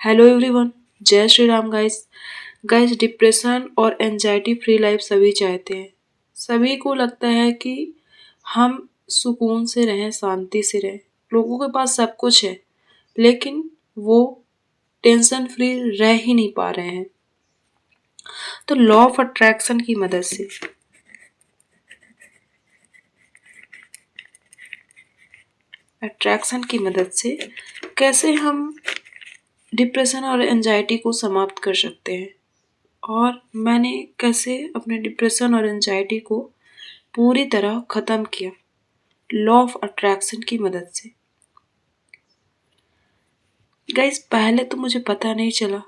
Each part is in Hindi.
Hello everyone. जय Shri Ram guys. Guys, depression और एंजाइटी फ्री लाइफ सभी चाहते हैं। सभी को लगता है कि हम सुकून से रहें, शांति से रहें। लोगों के पास सब कुछ है, लेकिन वो टेंशन फ्री रह ही नहीं पा रहे हैं। तो लॉ ऑफ अट्रैक्शन की मदद से कैसे हम डिप्रेशन और एंजाइटी को समाप्त कर सकते हैं, और मैंने कैसे अपने डिप्रेशन और एंजाइटी को पूरी तरह खत्म किया लॉ ऑफ अट्रैक्शन की मदद से। गाइस, पहले तो मुझे पता नहीं चला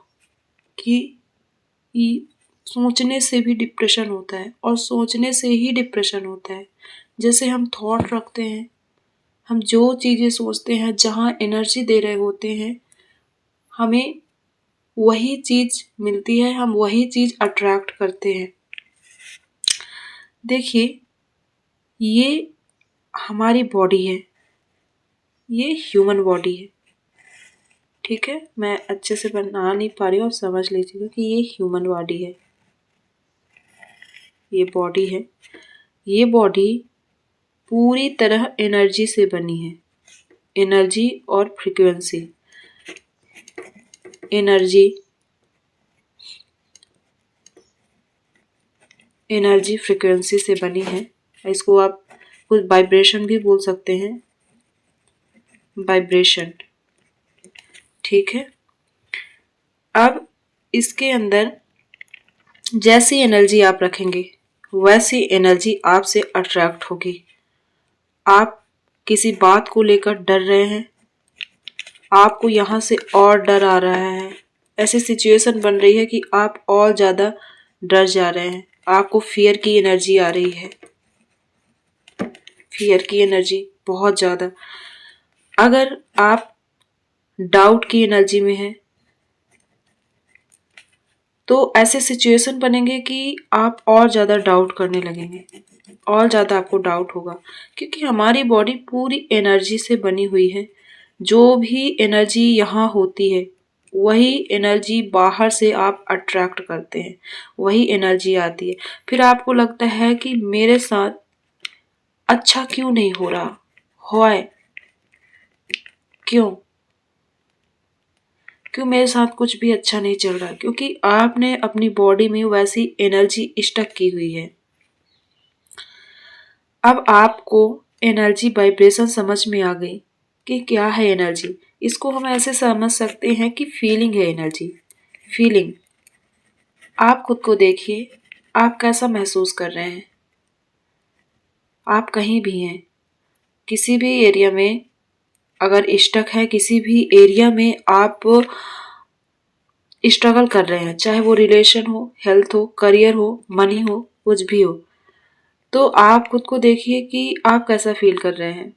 कि ये सोचने से भी डिप्रेशन होता है और सोचने से ही डिप्रेशन होता है। जैसे हम थॉट रखते हैं, हम जो चीज़ें सोचते हैं, जहाँ एनर्जी दे रहे होते हैं, हमें वही चीज़ मिलती है, हम वही चीज़ अट्रैक्ट करते हैं। देखिए, ये हमारी बॉडी है, ये ह्यूमन बॉडी है। ठीक है, मैं अच्छे से बना नहीं पा रही हूँ, आप समझ लीजिएगा कि ये ह्यूमन बॉडी है, ये बॉडी है। ये बॉडी पूरी तरह एनर्जी से बनी है। एनर्जी और फ्रीक्वेंसी, एनर्जी फ्रीक्वेंसी से बनी है। इसको आप कुछ वाइब्रेशन भी बोल सकते हैं, वाइब्रेशन। ठीक है, अब इसके अंदर जैसी एनर्जी आप रखेंगे, वैसी एनर्जी आपसे अट्रैक्ट होगी। आप किसी बात को लेकर डर रहे हैं, आपको यहाँ से और डर आ रहा है, ऐसी सिचुएशन बन रही है कि आप और ज़्यादा डर जा रहे हैं, आपको फियर की एनर्जी आ रही है, फियर की एनर्जी बहुत ज़्यादा। अगर आप डाउट की एनर्जी में हैं, तो ऐसे सिचुएशन बनेंगे कि आप और ज़्यादा डाउट करने लगेंगे, और ज़्यादा आपको डाउट होगा, क्योंकि हमारी बॉडी पूरी एनर्जी से बनी हुई है। जो भी एनर्जी यहाँ होती है, वही एनर्जी बाहर से आप अट्रैक्ट करते हैं, वही एनर्जी आती है। फिर आपको लगता है कि मेरे साथ अच्छा क्यों नहीं हो रहा, होए क्यों क्यों मेरे साथ कुछ भी अच्छा नहीं चल रहा, क्योंकि आपने अपनी बॉडी में वैसी एनर्जी स्टक की हुई है। अब आपको एनर्जी वाइब्रेशन समझ में आ गई कि क्या है एनर्जी। इसको हम ऐसे समझ सकते हैं कि फीलिंग है एनर्जी। फीलिंग, आप खुद को देखिए, आप कैसा महसूस कर रहे हैं। आप कहीं भी हैं, किसी भी एरिया में अगर स्टक है, किसी भी एरिया में आप स्ट्रगल कर रहे हैं, चाहे वो रिलेशन हो, हेल्थ हो, करियर हो, मनी हो, कुछ भी हो, तो आप खुद को देखिए कि आप कैसा फील कर रहे हैं।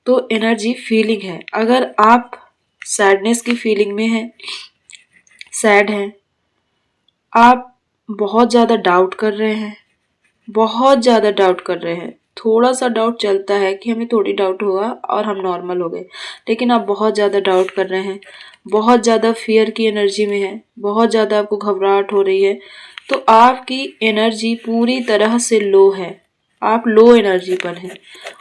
तो एनर्जी फीलिंग है। अगर आप सैडनेस की फीलिंग में हैं, सैड हैं, आप बहुत ज़्यादा डाउट कर रहे हैं, बहुत ज़्यादा डाउट कर रहे हैं, थोड़ा सा डाउट चलता है कि हमें थोड़ी डाउट होगा और हम नॉर्मल हो गए, लेकिन आप बहुत ज़्यादा डाउट कर रहे हैं, बहुत ज़्यादा फियर की एनर्जी में है, बहुत ज़्यादा आपको घबराहट हो रही है, तो आपकी एनर्जी पूरी तरह से लो है, आप लो एनर्जी पर हैं।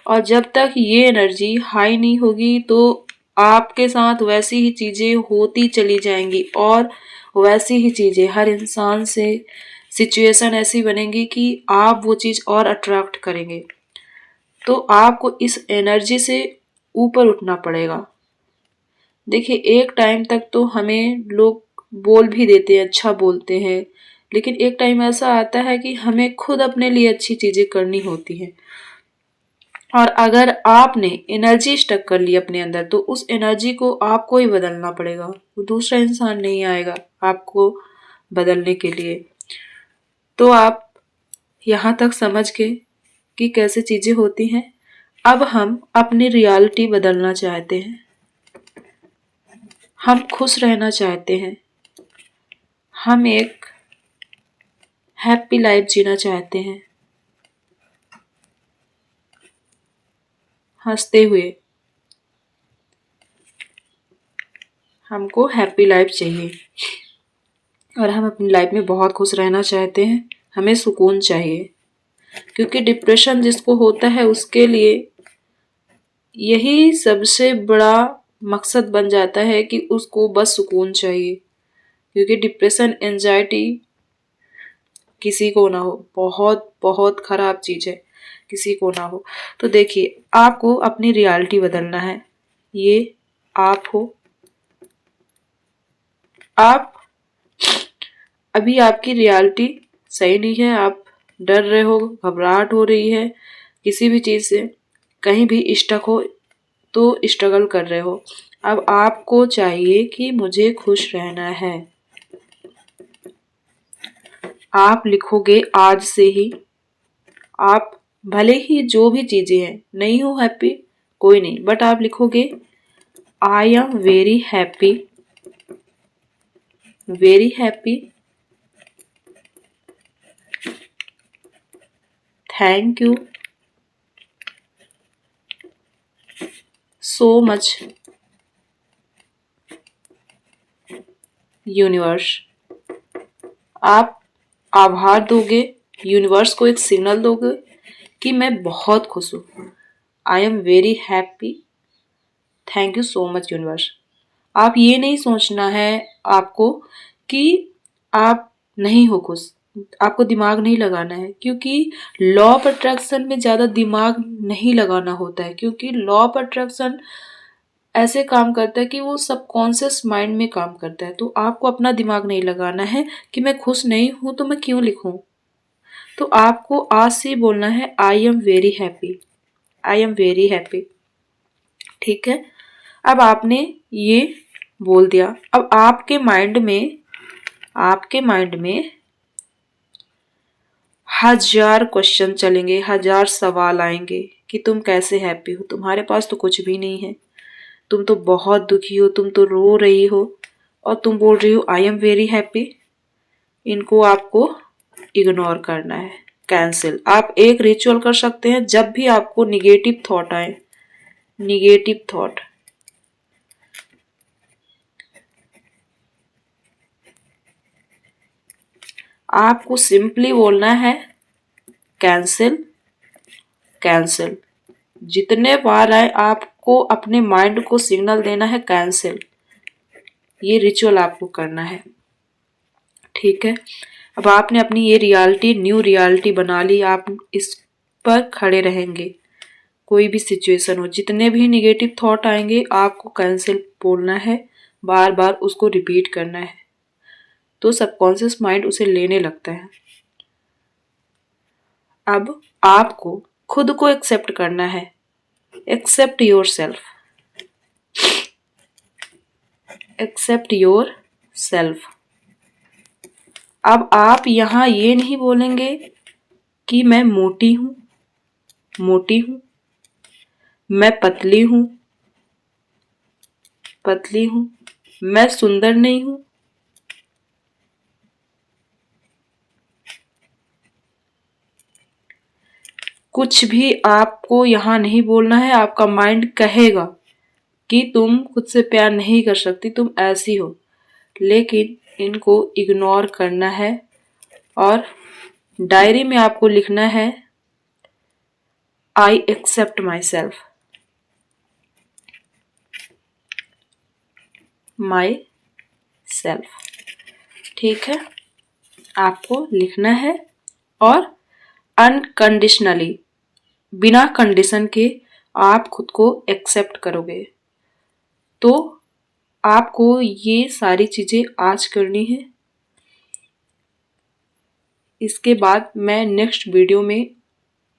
और जब तक ये एनर्जी हाई नहीं होगी, तो आपके साथ वैसी ही चीज़ें होती चली जाएंगी, और वैसी ही चीज़ें हर इंसान से सिचुएशन ऐसी बनेगी कि आप वो चीज़ और अट्रैक्ट करेंगे। तो आपको इस एनर्जी से ऊपर उठना पड़ेगा। देखिए, एक टाइम तक तो हमें लोग बोल भी देते हैं, अच्छा बोलते हैं, लेकिन एक टाइम ऐसा आता है कि हमें खुद अपने लिए अच्छी चीज़ें करनी होती हैं। और अगर आपने एनर्जी स्टक कर ली अपने अंदर, तो उस एनर्जी को आपको ही बदलना पड़ेगा, वो दूसरा इंसान नहीं आएगा आपको बदलने के लिए। तो आप यहाँ तक समझ गए कि कैसे चीज़ें होती हैं। अब हम अपनी रियलिटी बदलना चाहते हैं, हम खुश रहना चाहते हैं, हम एक हैप्पी लाइफ जीना चाहते हैं, हंसते हुए। हमको हैप्पी लाइफ चाहिए और हम अपनी लाइफ में बहुत खुश रहना चाहते हैं। हमें सुकून चाहिए, क्योंकि डिप्रेशन जिसको होता है उसके लिए यही सबसे बड़ा मकसद बन जाता है कि उसको बस सुकून चाहिए। क्योंकि डिप्रेशन, एंजाइटी किसी को ना हो, बहुत बहुत खराब चीज है, किसी को ना हो। तो देखिए, आपको अपनी रियलिटी बदलना है। ये आप हो, आप अभी आपकी रियलिटी सही नहीं है, आप डर रहे हो, घबराहट हो रही है किसी भी चीज से, कहीं भी स्टक हो तो स्ट्रगल कर रहे हो। अब आपको चाहिए कि मुझे खुश रहना है। आप लिखोगे आज से ही, आप भले ही जो भी चीजें हैं नहीं हो हैप्पी, कोई नहीं, बट आप लिखोगे I am very happy, very happy, thank you so much universe. आप आभार दोगे, यूनिवर्स को एक सिग्नल दोगे कि मैं बहुत खुश हूँ। I am very happy, thank you so much universe. आप ये नहीं सोचना है आपको कि आप नहीं हो खुश, आपको दिमाग नहीं लगाना है, क्योंकि लॉ ऑफ अट्रैक्शन में ज्यादा दिमाग नहीं लगाना होता है। क्योंकि लॉ ऑफ अट्रैक्शन ऐसे काम करता है कि वो सबकॉन्शियस माइंड में काम करता है। तो आपको अपना दिमाग नहीं लगाना है कि मैं खुश नहीं हूं तो मैं क्यों लिखूं। तो आपको आज से बोलना है I am very happy, I am very happy. ठीक है, अब आपने ये बोल दिया। अब आपके माइंड में हजार क्वेश्चन चलेंगे, हजार सवाल आएंगे कि तुम कैसे हैप्पी हो, तुम्हारे पास तो कुछ भी नहीं है, तुम तो बहुत दुखी हो, तुम तो रो रही हो और तुम बोल रही हो आई एम वेरी हैप्पी। इनको आपको इग्नोर करना है, कैंसिल। आप एक रिचुअल कर सकते हैं, जब भी आपको निगेटिव थॉट आए, निगेटिव थॉट, आपको सिंपली बोलना है कैंसिल, कैंसिल। जितने बार आए आपको अपने माइंड को सिग्नल देना है कैंसिल। ये रिचुअल आपको करना है। ठीक है, अब आपने अपनी ये रियलिटी, न्यू रियलिटी बना ली, आप इस पर खड़े रहेंगे। कोई भी सिचुएशन हो, जितने भी निगेटिव थॉट आएंगे आपको कैंसिल बोलना है, बार बार उसको रिपीट करना है, तो सबकॉन्शियस माइंड उसे लेने लगता है। अब आपको खुद को एक्सेप्ट करना है, accept yourself, accept yourself. अब आप यहाँ ये नहीं बोलेंगे कि मैं मोटी हूं, मोटी हूं, मैं पतली हूं, पतली हूं, मैं सुंदर नहीं हूं। कुछ भी आपको यहाँ नहीं बोलना है। आपका माइंड कहेगा कि तुम खुद से प्यार नहीं कर सकती, तुम ऐसी हो, लेकिन इनको इग्नोर करना है और डायरी में आपको लिखना है I accept myself, myself. ठीक है, आपको लिखना है और अनकंडीशनली, बिना कंडीशन के आप खुद को एक्सेप्ट करोगे। तो आपको ये सारी चीजें आज करनी है। इसके बाद मैं नेक्स्ट वीडियो में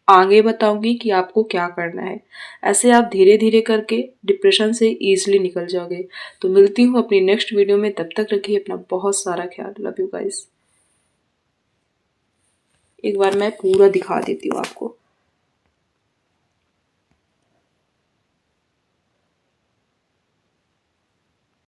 आगे बताऊंगी कि आपको क्या करना है। ऐसे आप धीरे धीरे करके डिप्रेशन से इजीली निकल जाओगे। तो मिलती हूँ अपनी नेक्स्ट वीडियो में, तब तक रखिए अपना बहुत सारा ख्याल। Love you guys. एक बार मैं पूरा दिखा देती हूँ आपको।